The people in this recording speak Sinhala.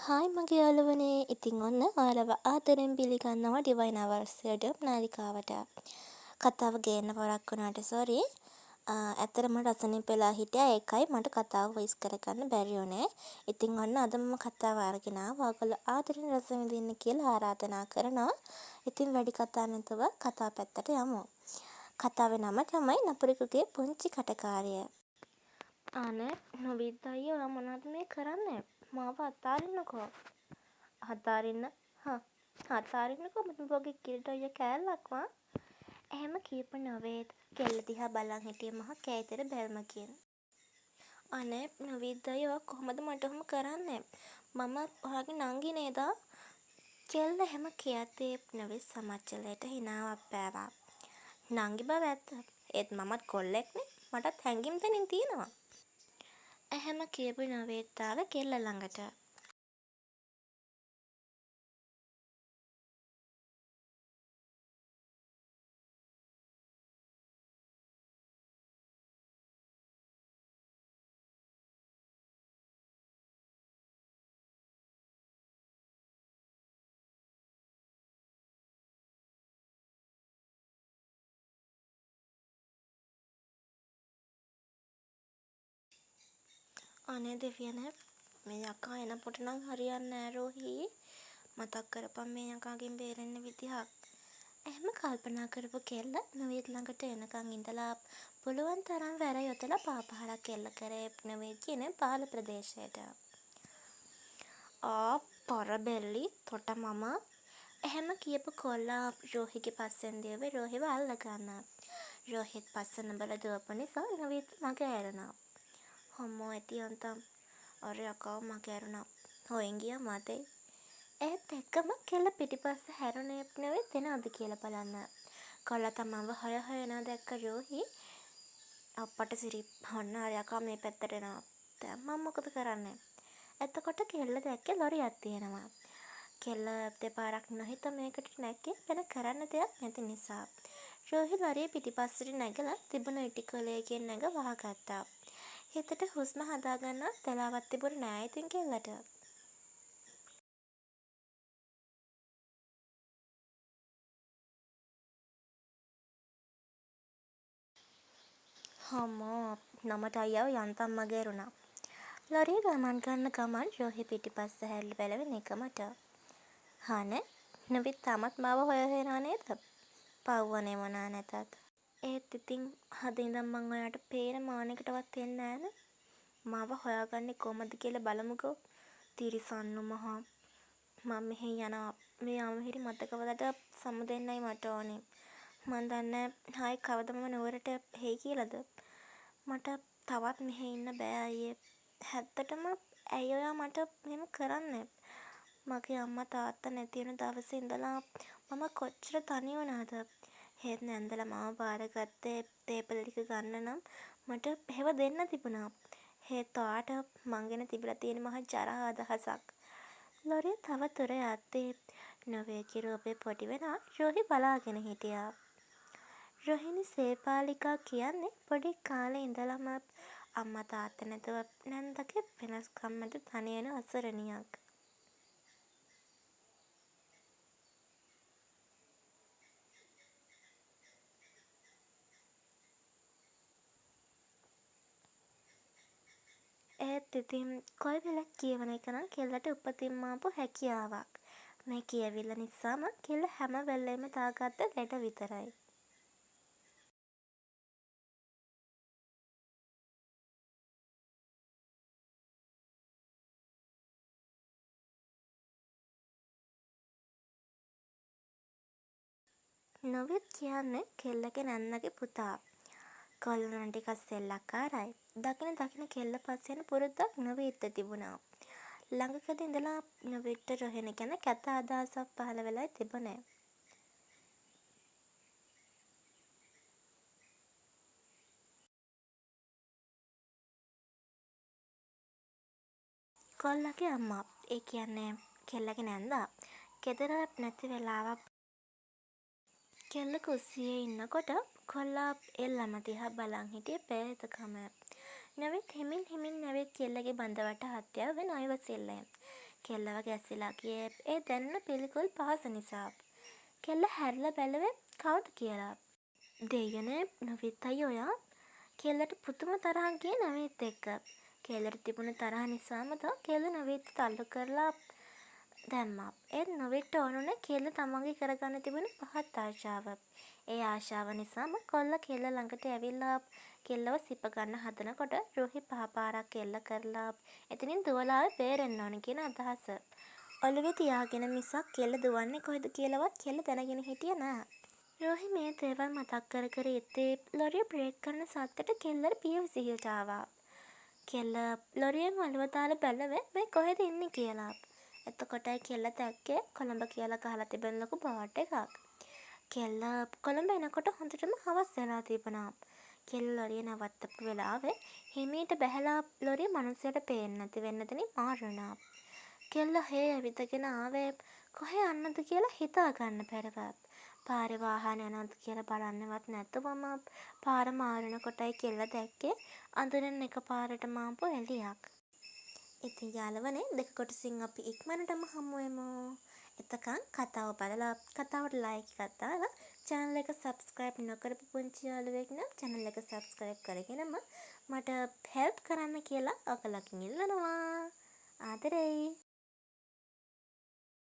හායි මගේ යාළුවනේ. ඉතින් ඔන්න ඔයාලව ආදරෙන් පිළිගන්නවා ඩිවයින් අවර්ස් YouTube නාලිකාවට. කතාව ගේන්න පොරක් වුණාට සෝරි. ඇත්තටම රසනින් වෙලා හිටියා. ඒකයි මට කතාව වොයිස් කරගන්න බැරි වුණේ. ඉතින් ඔන්න අද මම කතාව අරගෙන ආවා. ඔයගොල්ලෝ ආදරෙන් රස විඳින්න කියලා ආරාධනා කරනවා. ඉතින් වැඩි කතා නැතුව කතාව පැත්තට යමු. කතාවේ නම තමයි නපුරෙකුගේ පුංචි කටකාරිය. අනේ නොවිත් අයියා ඔයා මොනවද මේ කරන්නේ? මාව අතාරින්නකෝ. අතාරින්න? අතාරින්නකෝ මම වගේ කිරිට ඔය කෑල්ලක් වා. එහෙම කියපු නොවේත් කෙල්ල දිහා බලන් හිටියේ මහ කෑතර බැල්මකින්. අනේ නොවිත් අයියා ඔයා කොහොමද මට ඔහොම කරන්නේ? මම ඔයාගේ නංගි නේද? කෙල්ල එහෙම කියද්දී නොවිත් සමච්චලයට හිනාවක් පෑවා. නංගි බව ඇත්ත. ඒත් මමත් කොල්ලෙක්නේ. මටත් හැංගීම් තැනින් තියෙනවා. එහෙම කියපු නොවේත් ආව කෙල්ල ළඟට. අනේ දෙවියනේ මේ යකා එනකොට නම් හරියන්නේ නෑ රෝහි. මතක් කරපන් මේ යකාගෙන් බේරෙන්න විදිහක්. එහෙම කල්පනා කරපු කෙල්ල නොවේත් ළඟට එනකන් ඉඳලා පුළුවන් තරම් වැර යොදලා පාපහරක් කෙල්ල කරේ නොවේත් කියන පහළ ප්‍රදේශයට. පොර බෙල්ලි තොට මම එහෙම කියපු කොල්ලා රෝහිගේ පස්සෙන් දිව්වේ රෝහිව අල්ල ගන්න. රෝහිත් පස්සෙන් බල දුවපු නිසා නොවේත් මග ඇරුණා. අම්මෝ ඇති අන්තම් අර යකාව මග ඇරුණා. හොයන් ගියා මතේ. ඒත් එක්කම කෙල්ල පිටිපස්ස හැරුණේ නොවේත් එනවද කියලා බලන්න. කොල්ලා තමන්ව හොය හොයනවා දැක්ක රෝහි අප්පට සිරිප් ඔන්න අර යකා මේ පැත්තට එනවා. දැන් මම මොකද කරන්නේ? එතකොට කෙල්ල දැක්කේ ලොරියක් තියෙනවා. කෙල්ල දෙපාරක් නොහිත මේකට නැග්ගේ වෙන කරන්න දෙයක් නැති නිසා. රෝහි ලොරිය පිටිපස්සට නැගලා තිබුණ ඉටිකොලයකින් නැග වහගත්තා. හිතට හුස්ම හදාගන්න වෙලාවක් තිබුණේ නෑ ඉතින් කෙල්ලට. අම්මෝ නමට අයියව යන්තම් මගේ ඇරුණා. ලොරිය ගමන් කරන ගමන් රෝහි පිටිපස්ස හැරිලා බැලුවේ නිකමට. හානේ නොවිත් තාමත් මාව හොය හොයනවා නේද? පව්වනේ මොනා නැතත්. ඒත් ඉතින් අද ඉඳන් මං ඔයාට පේන මානෙකටවත් එන්නේ නෑනේ. මාව හොයාගන්නේ කොහමද කියලා බලමුකෝ. තිරිසන්නු මහා මම මෙහෙන් යනවා. මේ යමහිරි මතකවලට සමු දෙන්නයි මට ඕනේ. මන් දන්නේ ආයි කවද මම නුවරට හෙයි කියලාද? මට තවත් මෙහෙ ඉන්න බෑ අයියේ. ඇත්තටම ඇයි ඔයා මට මෙහෙම කරන්නේ? මගේ අම්මා තාත්තා නැති වෙන දවසේ ඉඳලා මම කොච්චර තනි වුණාද? හේත් නැන්දලා මාව බාරගත්තේ තේපල ටික ගන්න නම් මට එහෙව දෙන්න තිබුණා. හේත් ඔයාට මං ගැන තිබිලා තියෙන මහ ජරා අදහසක්. ලොරිය තව දුර යද්දී නොවේගේ රූපේ පොඩි වෙනවා රෝහි බලාගෙන හිටියා. රෝහිණි සේපාලිකා කියන්නේ පොඩි කාලේ ඉඳලම අම්මා තාත්තා නැතුව නැන්දගේ වෙනස්කම් මැද තනි වෙන අසරණියක්. ඒත් ඉතින් කොයි වෙලක් කියවන එක නම් කෙල්ලට උපතින්ම ආපු හැකියාවක්. මේ කියවිල්ල නිසාම කෙල්ල හැම වෙලේම දාගත්ත ලෙඩ විතරයි. නොවිත් කියන්නේ කෙල්ලගේ නැන්නගේ පුතා. කොල්ලන් ටිකක් සෙල්ලක්කාරයි. දකින කෙල්ල පස්සේ යන පුරුද්දක් නොවිත්ට තිබුණා. ළඟකදී ඉඳලා නොවිත්ට රොහෙන ගැන කැත අදහසක් පහළ වෙලා තිබුණේ. කොල්ලගේ අම්මා ඒ කියන්නේ කෙල්ලගේ නැන්දා ගෙදර නැති වෙලාවක් කෙල්ල කුස්සියේ ඉන්නකොට කොල්ලා ඒ ළම දිහා බලන් හිටියේ පේතකම. නොවිත් හිමින් නැවිත් කෙල්ලගේ බඳ වට හත් යවගෙන නොයිවසිල්ලෙන්. කෙල්ලව ගැසිලා ගියේ ඒ දැනුණ පිළිකුල් පහස නිසා. කෙල්ල හැරිලා බැලුවේ කවුද කියලා. දෙයනේ නවිත් අයියා ඔයා. කෙල්ලට පුදුම තරහක් ගියේ නවීත් එක්ක. කෙල්ලට තිබුණ තරහ නිසාම කෙල්ල නවීත් තල්ලු කරලා දැම්මා. ඒත් නවීට ඕනුනේ කෙල්ල තමන්ගේ කරගන්න තිබුණ පහත් ආශාව. ඒ ආශාව නිසාම කොල්ල කෙල්ල ළඟට ඇවිල්ලා කෙල්ලව සිප ගන්න හදනකොට රෝහි පහ පාරක් එල්ල කරලා එතනින් දුවලා බේරෙන්න ඕන කියන අදහස. ඔළුවේ තියාගෙන මිසක් කෙල්ල දුවන්නේ කොහෙද කියලාවත් කෙල්ල දැනගෙන හිටියේ නෑ. රෝහි මේ දේවල් මතක් කර කර ඉද්දී ලොරිය බ්‍රේක් කරන සද්දට කෙල්ලට පියවිසිහියට ආවා. කෙල්ල ලොරියෙන් ඔළුව දාලා බැලුවේ මේ කොහෙද ඉන්නේ කියලා. එතකොටයි කෙල්ල දැක්කේ කොළඹ කියලා ගහලා තිබෙන ලොකු බෝඩ් එකක්. කෙල්ල කොළඹ එනකොට හොඳටම හවස් වෙලා තිබුණා. කෙල්ල ලොරිය නවත්තපු වෙලාවේ හිමීට බැහැලා ලොරිය මනුස්සයට පේන්නේ නැති වෙන්නදනි මාරුණා. කෙල්ල හේ ඇවිදගෙන ආවේ කොහේ යන්නද කියලා හිතා ගන්න බැරව. පාරේ වාහන යනවද කියලා බලන්නවත් නැතුවම පාර මාරන කොටයි කෙල්ල දැක්කේ අඳුරෙන් එකපාරටම ආපු එළියක්. ඉතින් යාළුවනේ දෙක කොටසින් අපි ඉක්මනටම හමු වෙමු. එතකන් කතාව බලලා කතාවට ලයික් එකක් දාලා channel එක subscribe නොකරපු පුංචි යාළුවෙක් නම් channel එක subscribe කරගෙනම මට help කරන්න කියලා ඔයගලකින් ඉල්ලනවා. ආදරෙයි.